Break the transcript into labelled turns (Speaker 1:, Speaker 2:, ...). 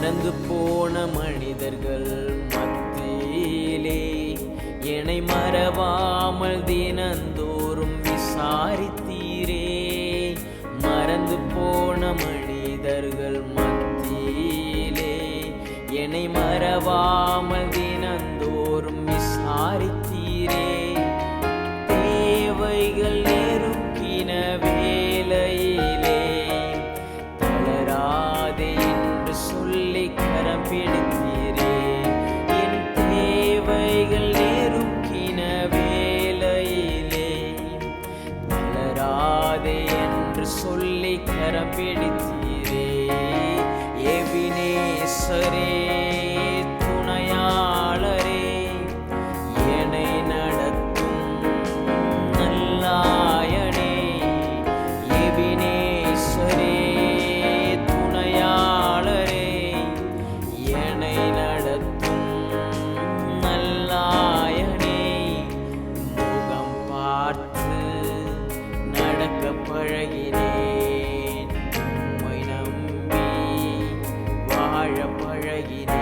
Speaker 1: மறந்து போன மனிதர்கள் மத்தியிலே என்னை மறவாமல் தினந்தோறும் விசாரித்தீரே. மறந்து போன மனிதர்கள் மத்தியிலே என்னை மறவாமல் தினந்தோறும் விசாரித்தீரே. தேவைகள் நெருக்கின வேளையிலே தளராதே என்று சொல்லி கரம் பிடித்தீரே. என் தேவைகள் நெருக்கின வேளையிலே தளராதே என்று சொல்லி கரம் பிடித்தீரே. எபினேசரே துணையாளரே என்னை நடத்தும் நல்லாயனே. எபினேசரே துணையாளரே என்னை நடத்தும் நல்லாயனே. முகம் பார்த்து நடக்க பழகினேன், உம்மை நம்பி வாழ பழகினேன்.